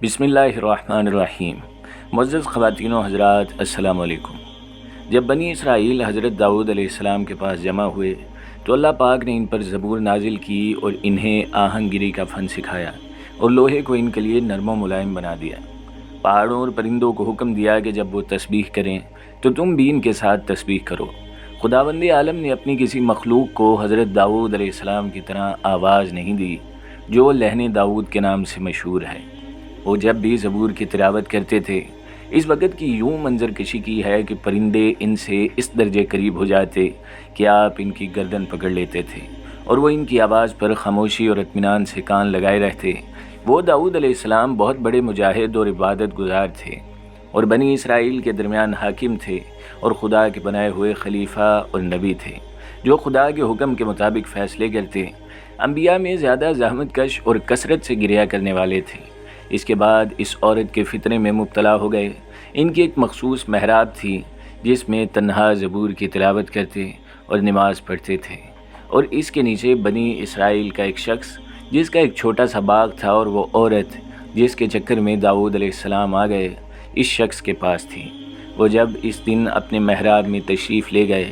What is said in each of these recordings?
بسم اللہ الرحمن الرحیم۔ معزز خواتین و حضرات، السلام علیکم۔ جب بنی اسرائیل حضرت داؤد علیہ السلام کے پاس جمع ہوئے تو اللہ پاک نے ان پر زبور نازل کی اور انہیں آہن گری کا فن سکھایا اور لوہے کو ان کے لیے نرم و ملائم بنا دیا۔ پہاڑوں اور پرندوں کو حکم دیا کہ جب وہ تسبیح کریں تو تم بھی ان کے ساتھ تسبیح کرو۔ خداوند عالم نے اپنی کسی مخلوق کو حضرت داؤد علیہ السلام کی طرح آواز نہیں دی جو لہن داؤد کے نام سے مشہور ہے۔ وہ جب بھی زبور کی تلاوت کرتے تھے اس وقت کی یوں منظر کشی کی ہے کہ پرندے ان سے اس درجے قریب ہو جاتے کہ آپ ان کی گردن پکڑ لیتے تھے اور وہ ان کی آواز پر خاموشی اور اطمینان سے کان لگائے رہتے۔ وہ داؤد علیہ السلام بہت بڑے مجاہد اور عبادت گزار تھے اور بنی اسرائیل کے درمیان حاکم تھے اور خدا کے بنائے ہوئے خلیفہ اور نبی تھے جو خدا کے حکم کے مطابق فیصلے کرتے۔ انبیاء میں زیادہ زحمت کش اور کثرت سے گریہ کرنے والے تھے۔ اس کے بعد اس عورت کے فتنے میں مبتلا ہو گئے۔ ان کی ایک مخصوص محراب تھی جس میں تنہا زبور کی تلاوت کرتے اور نماز پڑھتے تھے، اور اس کے نیچے بنی اسرائیل کا ایک شخص جس کا ایک چھوٹا سا باغ تھا، اور وہ عورت جس کے چکر میں داؤد علیہ السلام آ گئے اس شخص کے پاس تھی۔ وہ جب اس دن اپنے محراب میں تشریف لے گئے،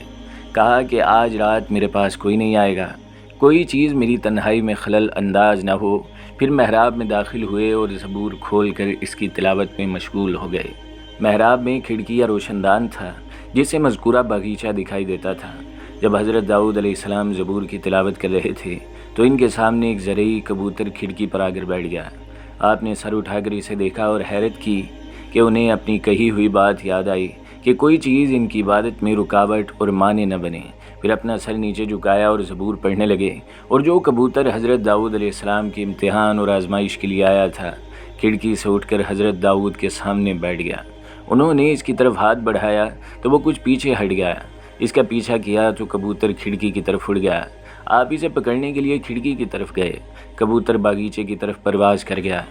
کہا کہ آج رات میرے پاس کوئی نہیں آئے گا، کوئی چیز میری تنہائی میں خلل انداز نہ ہو۔ پھر محراب میں داخل ہوئے اور زبور کھول کر اس کی تلاوت میں مشغول ہو گئے۔ محراب میں کھڑکی یا روشن دان تھا جس سے مذکورہ باغیچہ دکھائی دیتا تھا۔ جب حضرت داؤد علیہ السلام زبور کی تلاوت کر رہے تھے تو ان کے سامنے ایک زرعی کبوتر کھڑکی پر آ کر بیٹھ گیا۔ آپ نے سر اٹھا کر اسے دیکھا اور حیرت کی کہ انہیں اپنی کہی ہوئی بات یاد آئی کہ کوئی چیز ان کی عبادت میں رکاوٹ اور مانع نہ بنے۔ پھر اپنا سر نیچے جھکایا اور زبور پڑھنے لگے، اور جو کبوتر حضرت داؤد علیہ السلام کے امتحان اور آزمائش کے لیے آیا تھا کھڑکی سے اٹھ کر حضرت داؤد کے سامنے بیٹھ گیا۔ انہوں نے اس کی طرف ہاتھ بڑھایا تو وہ کچھ پیچھے ہٹ گیا۔ اس کا پیچھا کیا تو کبوتر کھڑکی کی طرف اڑ گیا۔ آپ اسے پکڑنے کے لیے کھڑکی کی طرف گئے، کبوتر باغیچے کی طرف پرواز کر گیا۔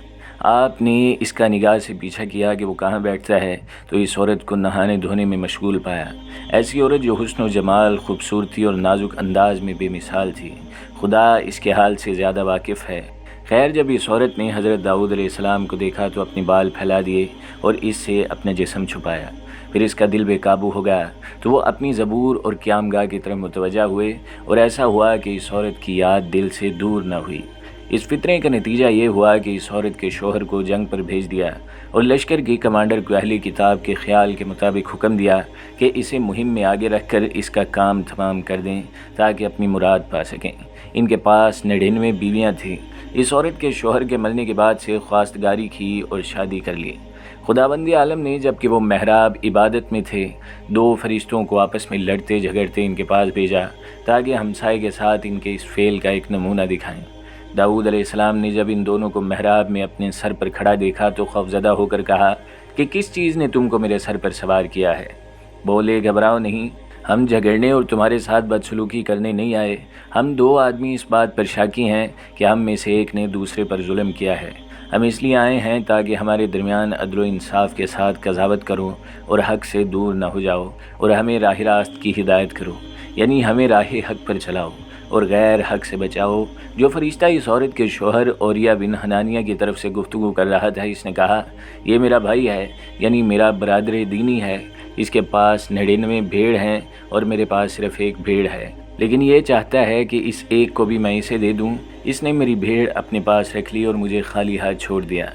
آپ نے اس کا نگاہ سے پیچھا کیا کہ وہ کہاں بیٹھتا ہے تو اس عورت کو نہانے دھونے میں مشغول پایا۔ ایسی عورت جو حسن و جمال، خوبصورتی اور نازک انداز میں بے مثال تھی۔ خدا اس کے حال سے زیادہ واقف ہے۔ خیر، جب اس عورت نے حضرت داؤد علیہ السلام کو دیکھا تو اپنے بال پھیلا دیے اور اس سے اپنا جسم چھپایا۔ پھر اس کا دل بے قابو ہو گیا تو وہ اپنی زبور اور قیام گاہ کی طرف متوجہ ہوئے، اور ایسا ہوا کہ اس عورت کی یاد دل سے دور نہ ہوئی۔ اس فتنے کا نتیجہ یہ ہوا کہ اس عورت کے شوہر کو جنگ پر بھیج دیا اور لشکر کے کمانڈر کو اہل کتاب کے خیال کے مطابق حکم دیا کہ اسے مہم میں آگے رکھ کر اس کا کام تمام کر دیں تاکہ اپنی مراد پا سکیں۔ ان کے پاس 99 بیویاں تھیں۔ اس عورت کے شوہر کے مرنے کے بعد سے خواستگاری کی اور شادی کر لی۔ خداوند عالم نے جب کہ وہ محراب عبادت میں تھے 2 فرشتوں کو آپس میں لڑتے جھگڑتے ان کے پاس بھیجا تاکہ ہمسائے کے ساتھ ان کے اس فعل کا ایک نمونہ دکھائیں۔ داؤد علیہ السلام نے جب ان دونوں کو محراب میں اپنے سر پر کھڑا دیکھا تو خوفزدہ ہو کر کہا کہ کس چیز نے تم کو میرے سر پر سوار کیا ہے؟ بولے، گھبراؤ نہیں، ہم جھگڑنے اور تمہارے ساتھ بدسلوکی کرنے نہیں آئے۔ ہم 2 آدمی اس بات پر شاکی ہیں کہ ہم میں سے ایک نے دوسرے پر ظلم کیا ہے۔ ہم اس لیے آئے ہیں تاکہ ہمارے درمیان عدل و انصاف کے ساتھ قضاوت کرو اور حق سے دور نہ ہو جاؤ، اور ہمیں راہ راست کی ہدایت کرو، یعنی ہمیں راہ حق پر چلاؤ اور غیر حق سے بچاؤ۔ جو فرشتہ اس عورت کے شوہر اوریہ بن حنانیہ کی طرف سے گفتگو کر رہا تھا، اس نے کہا، یہ میرا بھائی ہے، یعنی میرا برادر دینی ہے۔ اس کے پاس 99 بھیڑ ہیں اور میرے پاس صرف 1 بھیڑ ہے، لیکن یہ چاہتا ہے کہ اس ایک کو بھی میں اسے دے دوں۔ اس نے میری بھیڑ اپنے پاس رکھ لی اور مجھے خالی ہاتھ چھوڑ دیا۔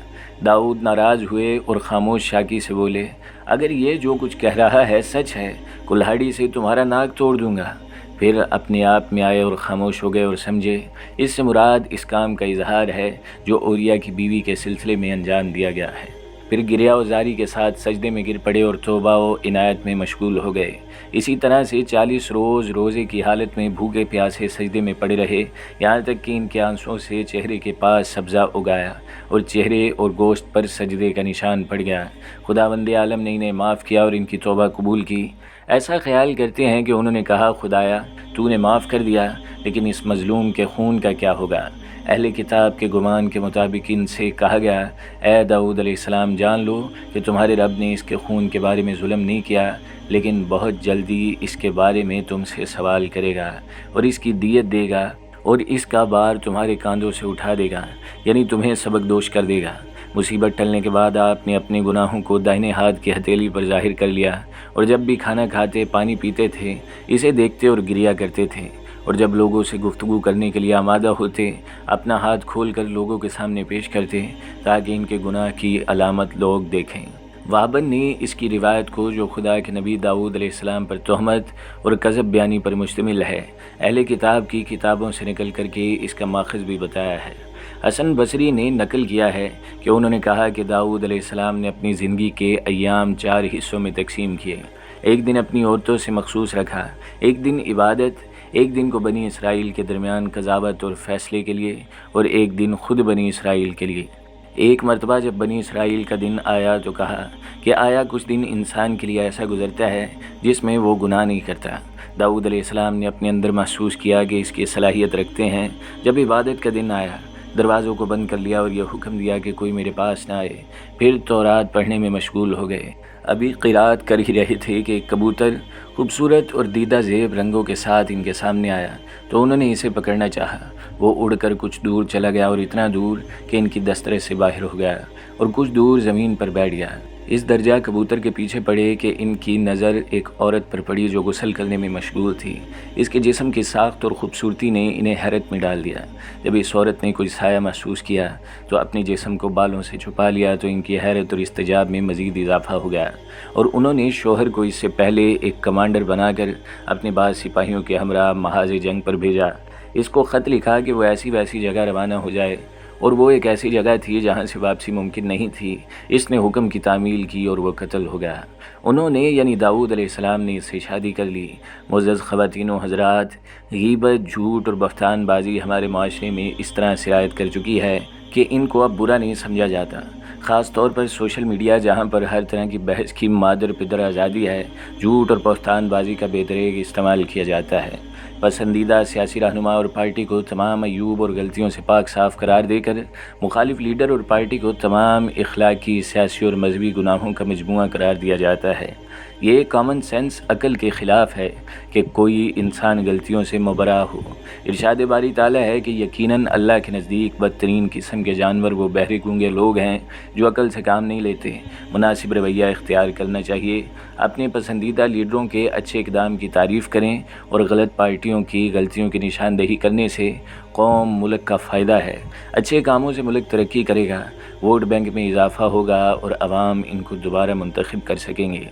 داؤد ناراض ہوئے اور خاموش شاکی سے بولے، اگر یہ جو کچھ کہہ رہا ہے سچ ہے، کلہاڑی سے تمہارا ناک توڑ دوں گا۔ پھر اپنے آپ میں آئے اور خاموش ہو گئے اور سمجھے اس سے مراد اس کام کا اظہار ہے جو اوریہ کی بیوی کے سلسلے میں انجام دیا گیا ہے۔ پھر گریہ و زاری کے ساتھ سجدے میں گر پڑے اور توبہ و عنایت میں مشغول ہو گئے۔ اسی طرح سے 40 روز روزے کی حالت میں بھوکے پیاسے سجدے میں پڑے رہے، یہاں تک کہ ان کے آنسوں سے چہرے کے پاس سبزہ اگایا اور چہرے اور گوشت پر سجدے کا نشان پڑ گیا۔ خداوند عالم نے انہیں معاف کیا اور ان کی توبہ قبول کی۔ ایسا خیال کرتے ہیں کہ انہوں نے کہا، خدایا تو نے معاف کر دیا، لیکن اس مظلوم کے خون کا کیا ہوگا؟ اہل کتاب کے گمان کے مطابق ان سے کہا گیا، اے داؤد علیہ السلام، جان لو کہ تمہارے رب نے اس کے خون کے بارے میں ظلم نہیں کیا، لیکن بہت جلدی اس کے بارے میں تم سے سوال کرے گا اور اس کی دیت دے گا اور اس کا بار تمہارے کاندھوں سے اٹھا دے گا، یعنی تمہیں سبکدوش کر دے گا۔ مصیبت ٹلنے کے بعد آپ نے اپنے گناہوں کو داہنے ہاتھ کی ہتھیلی پر ظاہر کر لیا، اور جب بھی کھانا کھاتے، پانی پیتے تھے، اسے دیکھتے اور گریا کرتے تھے، اور جب لوگوں سے گفتگو کرنے کے لیے آمادہ ہوتے اپنا ہاتھ کھول کر لوگوں کے سامنے پیش کرتے تاکہ ان کے گناہ کی علامت لوگ دیکھیں۔ وابن نے اس کی روایت کو، جو خدا کے نبی داؤد علیہ السلام پر تہمت اور کذب بیانی پر مشتمل ہے، اہل کتاب کی کتابوں سے نقل کر کے اس کا ماخذ بھی بتایا ہے۔ حسن بصری نے نقل کیا ہے کہ انہوں نے کہا کہ داؤد علیہ السلام نے اپنی زندگی کے ایام 4 حصوں میں تقسیم کیے۔ ایک دن اپنی عورتوں سے مخصوص رکھا، ایک دن عبادت، ایک دن کو بنی اسرائیل کے درمیان قضاوت اور فیصلے کے لیے، اور ایک دن خود بنی اسرائیل کے لیے۔ ایک مرتبہ جب بنی اسرائیل کا دن آیا تو کہا کہ آیا کچھ دن انسان کے لیے ایسا گزرتا ہے جس میں وہ گناہ نہیں کرتا؟ داؤد علیہ السلام نے اپنے اندر محسوس کیا کہ اس کی صلاحیت رکھتے ہیں۔ جب عبادت کا دن آیا، دروازوں کو بند کر لیا اور یہ حکم دیا کہ کوئی میرے پاس نہ آئے۔ پھر تورات پڑھنے میں مشغول ہو گئے۔ ابھی قرات کر ہی رہے تھے کہ ایک کبوتر خوبصورت اور دیدہ زیب رنگوں کے ساتھ ان کے سامنے آیا تو انہوں نے اسے پکڑنا چاہا۔ وہ اڑ کر کچھ دور چلا گیا، اور اتنا دور کہ ان کی دسترس سے باہر ہو گیا، اور کچھ دور زمین پر بیٹھ گیا۔ اس درجہ کبوتر کے پیچھے پڑے کہ ان کی نظر ایک عورت پر پڑی جو غسل کرنے میں مشغول تھی۔ اس کے جسم کی ساخت اور خوبصورتی نے انہیں حیرت میں ڈال دیا۔ جب اس عورت نے کوئی سایہ محسوس کیا تو اپنے جسم کو بالوں سے چھپا لیا تو ان کی حیرت اور استعجاب میں مزید اضافہ ہو گیا، اور انہوں نے شوہر کو اس سے پہلے ایک کمانڈر بنا کر اپنے بعض سپاہیوں کے ہمراہ محاذ جنگ پر بھیجا۔ اس کو خط لکھا کہ وہ ایسی ویسی جگہ روانہ ہو جائے، اور وہ ایک ایسی جگہ تھی جہاں سے واپسی ممکن نہیں تھی۔ اس نے حکم کی تعمیل کی اور وہ قتل ہو گیا۔ انہوں نے یعنی داؤد علیہ السلام نے اس سے شادی کر لی۔ معزز خواتین و حضرات، غیبت، جھوٹ اور بہتان بازی ہمارے معاشرے میں اس طرح سرایت کر چکی ہے کہ ان کو اب برا نہیں سمجھا جاتا۔ خاص طور پر سوشل میڈیا، جہاں پر ہر طرح کی بحث کی مادر پدر آزادی ہے، جھوٹ اور بہتان بازی کا بے دریغ استعمال کیا جاتا ہے۔ پسندیدہ سیاسی رہنما اور پارٹی کو تمام عیوب اور غلطیوں سے پاک صاف قرار دے کر مخالف لیڈر اور پارٹی کو تمام اخلاقی، سیاسی اور مذہبی گناہوں کا مجموعہ قرار دیا جاتا ہے۔ یہ کامن سینس عقل کے خلاف ہے کہ کوئی انسان غلطیوں سے مبرا ہو۔ ارشاد باری تعالیٰ ہے کہ یقیناً اللہ کے نزدیک بدترین قسم کے جانور وہ بہرے گونگے لوگ ہیں جو عقل سے کام نہیں لیتے۔ مناسب رویہ اختیار کرنا چاہیے، اپنے پسندیدہ لیڈروں کے اچھے اقدام کی تعریف کریں، اور غلط پارٹیوں کی غلطیوں کی نشاندہی کرنے سے قوم، ملک کا فائدہ ہے۔ اچھے کاموں سے ملک ترقی کرے گا، ووٹ بینک میں اضافہ ہوگا، اور عوام ان کو دوبارہ منتخب کر سکیں گے۔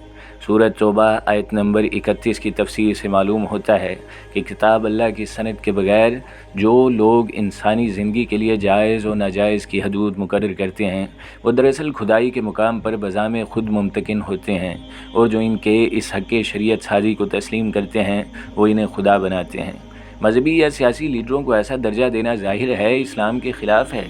سورۃ توبہ آیت نمبر 31 کی تفسیر سے معلوم ہوتا ہے کہ کتاب اللہ کی سند کے بغیر جو لوگ انسانی زندگی کے لیے جائز و ناجائز کی حدود مقرر کرتے ہیں وہ دراصل خدائی کے مقام پر بذام خود ممتکن ہوتے ہیں، اور جو ان کے اس حق شریعت سازی کو تسلیم کرتے ہیں وہ انہیں خدا بناتے ہیں۔ مذہبی یا سیاسی لیڈروں کو ایسا درجہ دینا ظاہر ہے اسلام کے خلاف ہے۔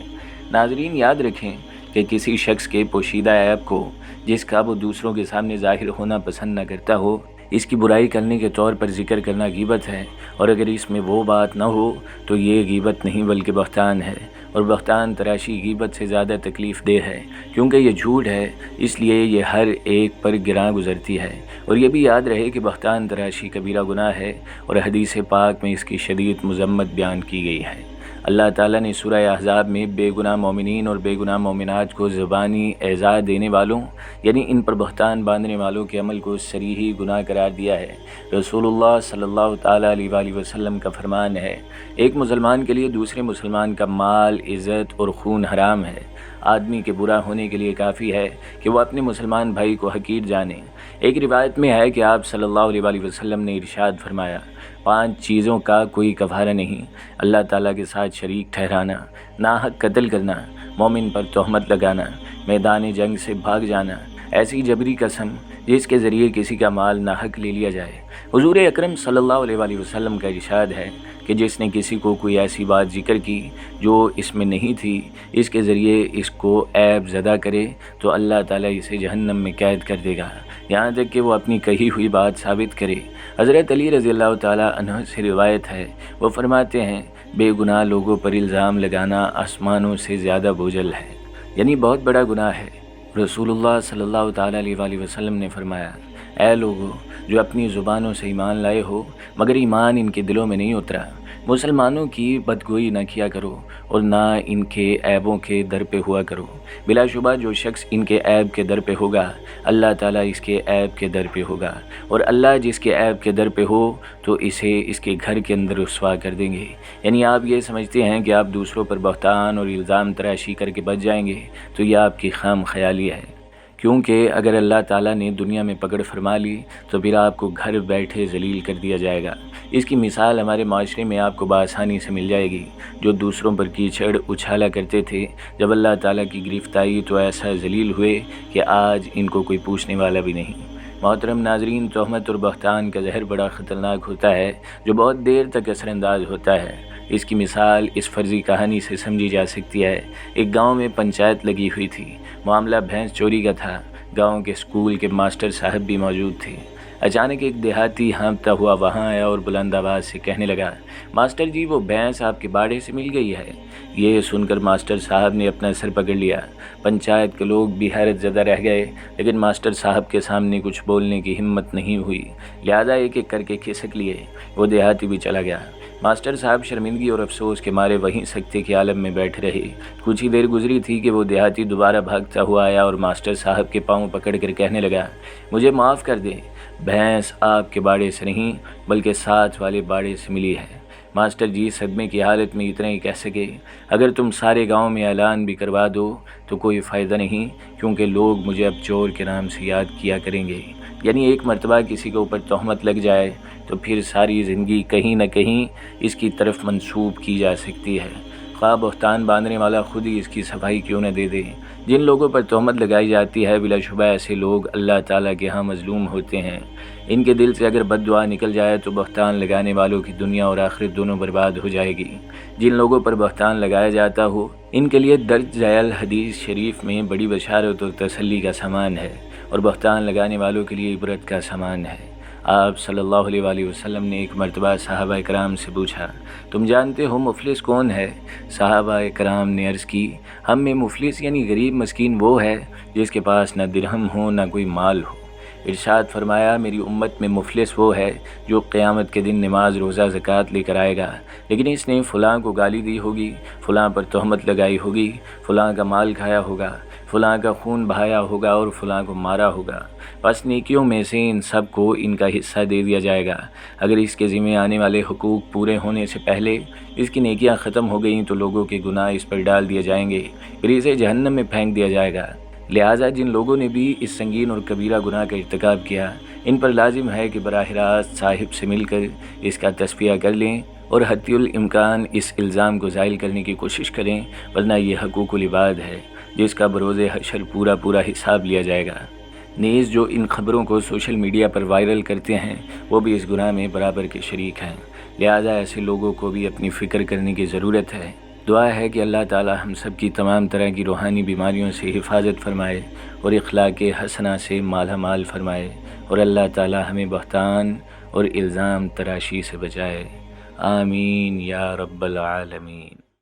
ناظرین یاد رکھیں کہ کسی شخص کے پوشیدہ عیب کو جس کا وہ دوسروں کے سامنے ظاہر ہونا پسند نہ کرتا ہو، اس کی برائی کرنے کے طور پر ذکر کرنا غیبت ہے، اور اگر اس میں وہ بات نہ ہو تو یہ غیبت نہیں بلکہ بہتان ہے، اور بہتان تراشی غیبت سے زیادہ تکلیف دہ ہے، کیونکہ یہ جھوٹ ہے، اس لیے یہ ہر ایک پر گراں گزرتی ہے۔ اور یہ بھی یاد رہے کہ بہتان تراشی کبیرہ گناہ ہے، اور حدیث پاک میں اس کی شدید مذمت بیان کی گئی ہے۔ اللہ تعالیٰ نے سورہ احزاب میں بے گناہ مومنین اور بے گناہ مومنات کو زبانی اعزاء دینے والوں یعنی ان پر بہتان باندھنے والوں کے عمل کو صریحی گناہ قرار دیا ہے۔ رسول اللہ صلی اللہ تعالیٰ علیہ وآلہ وسلم کا فرمان ہے، ایک مسلمان کے لیے دوسرے مسلمان کا مال، عزت اور خون حرام ہے۔ آدمی کے برا ہونے کے لیے کافی ہے کہ وہ اپنے مسلمان بھائی کو حقیر جانے۔ ایک روایت میں ہے کہ آپ صلی اللہ علیہ وآلہ وسلم نے ارشاد فرمایا، 5 چیزوں کا کوئی کفارہ نہیں: اللہ تعالیٰ کے ساتھ شریک ٹھہرانا، ناحق قتل کرنا، مومن پر تہمت لگانا، میدان جنگ سے بھاگ جانا، ایسی جبری قسم جس کے ذریعے کسی کا مال ناحق لے لیا جائے۔ حضور اکرم صلی اللہ علیہ وآلہ وسلم کا ارشاد ہے کہ جس نے کسی کو کوئی ایسی بات ذکر کی جو اس میں نہیں تھی، اس کے ذریعے اس کو عیب زدہ کرے تو اللہ تعالیٰ اسے جہنم میں قید کر دے گا، یہاں تک کہ وہ اپنی کہی ہوئی بات ثابت کرے۔ حضرت علی رضی اللہ تعالیٰ عنہ سے روایت ہے، وہ فرماتے ہیں، بے گناہ لوگوں پر الزام لگانا آسمانوں سے زیادہ بوجھل ہے، یعنی بہت بڑا گناہ ہے۔ رسول اللہ صلی اللہ تعالیٰ علیہ وآلہ وسلم نے فرمایا، اے لوگو جو اپنی زبانوں سے ایمان لائے ہو مگر ایمان ان کے دلوں میں نہیں اترا، مسلمانوں کی بدگوئی نہ کیا کرو اور نہ ان کے عیبوں کے در پہ ہوا کرو۔ بلا شبہ جو شخص ان کے عیب کے در پہ ہوگا اللہ تعالیٰ اس کے عیب کے در پہ ہوگا، اور اللہ جس کے عیب کے در پہ ہو تو اسے اس کے گھر کے اندر رسوا کر دیں گے۔ یعنی آپ یہ سمجھتے ہیں کہ آپ دوسروں پر بہتان اور الزام تراشی کر کے بچ جائیں گے تو یہ آپ کی خام خیالی ہے، کیونکہ اگر اللہ تعالیٰ نے دنیا میں پکڑ فرما لی تو پھر آپ کو گھر بیٹھے ذلیل کر دیا جائے گا۔ اس کی مثال ہمارے معاشرے میں آپ کو بآسانی سے مل جائے گی۔ جو دوسروں پر کیچڑ اچھالا کرتے تھے، جب اللہ تعالیٰ کی گرفت آئی تو ایسا ذلیل ہوئے کہ آج ان کو کوئی پوچھنے والا بھی نہیں۔ محترم ناظرین، تہمت اور بہتان کا زہر بڑا خطرناک ہوتا ہے جو بہت دیر تک اثر انداز ہوتا ہے۔ اس کی مثال اس فرضی کہانی سے سمجھی جا سکتی ہے۔ ایک گاؤں میں پنچایت لگی ہوئی تھی۔ معاملہ بھینس چوری کا تھا۔ گاؤں کے اسکول کے ماسٹر صاحب بھی موجود تھے۔ اچانک ایک دیہاتی ہانپتا ہوا وہاں آیا اور بلند آواز سے کہنے لگا، ماسٹر جی وہ بھینس آپ کے باڑے سے مل گئی ہے۔ یہ سن کر ماسٹر صاحب نے اپنا سر پکڑ لیا۔ پنچایت کے لوگ بھی حیرت زدہ رہ گئے، لیکن ماسٹر صاحب کے سامنے کچھ بولنے کی ہمت نہیں ہوئی، لہذا ایک ایک کر کے کھسک لیے۔ وہ دیہاتی بھی چلا گیا۔ ماسٹر صاحب شرمندگی اور افسوس کے مارے وہیں سکتے کے عالم میں بیٹھے رہے۔ کچھ ہی دیر گزری تھی کہ وہ دیہاتی دوبارہ بھاگتا ہوا آیا اور ماسٹر صاحب کے پاؤں پکڑ کر کہنے لگا، مجھے معاف کر دیں، بھینس آپ کے باڑے سے نہیں بلکہ ساتھ والے باڑے سے ملی ہے۔ ماسٹر جی صدمے کی حالت میں اتنا ہی کہہ سکے، اگر تم سارے گاؤں میں اعلان بھی کروا دو تو کوئی فائدہ نہیں، کیونکہ لوگ مجھے اب چور کے نام سے یاد کیا کریں گے۔ یعنی ایک مرتبہ کسی کے اوپر تہمت لگ جائے تو پھر ساری زندگی کہیں نہ کہیں اس کی طرف منسوب کی جا سکتی ہے، خواہ بہتان باندھنے والا خود ہی اس کی صفائی کیوں نہ دے دے۔ جن لوگوں پر تہمت لگائی جاتی ہے بلا شبہ ایسے لوگ اللہ تعالیٰ کے ہاں مظلوم ہوتے ہیں۔ ان کے دل سے اگر بد دعا نکل جائے تو بہتان لگانے والوں کی دنیا اور آخرت دونوں برباد ہو جائے گی۔ جن لوگوں پر بہتان لگایا جاتا ہو ان کے لیے درج ذیل حدیث شریف میں بڑی بشارت اور تسلی کا سامان ہے، اور بہتان لگانے والوں کے لیے عبرت کا سامان ہے۔ آپ صلی اللہ علیہ وآلہ وسلم نے ایک مرتبہ صحابہ کرام سے پوچھا، تم جانتے ہو مفلس کون ہے؟ صحابہ کرام نے عرض کی، ہم میں مفلس یعنی غریب مسکین وہ ہے جس کے پاس نہ درہم ہو نہ کوئی مال ہو۔ ارشاد فرمایا، میری امت میں مفلس وہ ہے جو قیامت کے دن نماز روزہ زکوٰۃ لے کر آئے گا، لیکن اس نے فلاں کو گالی دی ہوگی، فلاں پر تہمت لگائی ہوگی، فلاں کا مال کھایا ہوگا، فلاں کا خون بہایا ہوگا اور فلاں کو مارا ہوگا۔ بس نیکیوں میں سے ان سب کو ان کا حصہ دے دیا جائے گا۔ اگر اس کے ذمہ آنے والے حقوق پورے ہونے سے پہلے اس کی نیکیاں ختم ہو گئیں تو لوگوں کے گناہ اس پر ڈال دیے جائیں گے، پھر اسے جہنم میں پھینک دیا جائے گا۔ لہٰذا جن لوگوں نے بھی اس سنگین اور کبیرہ گناہ کا ارتکاب کیا، ان پر لازم ہے کہ براہ راست صاحب سے مل کر اس کا تصفیہ کر لیں اور حتی الامکان اس الزام کو زائل کرنے کی کوشش کریں، ورنہ یہ حقوق العباد ہے جس کا بروز حشر پورا حساب لیا جائے گا۔ نیز جو ان خبروں کو سوشل میڈیا پر وائرل کرتے ہیں وہ بھی اس گناہ میں برابر کے شریک ہیں، لہٰذا ایسے لوگوں کو بھی اپنی فکر کرنے کی ضرورت ہے۔ دعا ہے کہ اللہ تعالی ہم سب کی تمام طرح کی روحانی بیماریوں سے حفاظت فرمائے اور اخلاق حسنہ سے مالا مال فرمائے، اور اللہ تعالی ہمیں بہتان اور الزام تراشی سے بچائے۔ آمین یا رب العالمین۔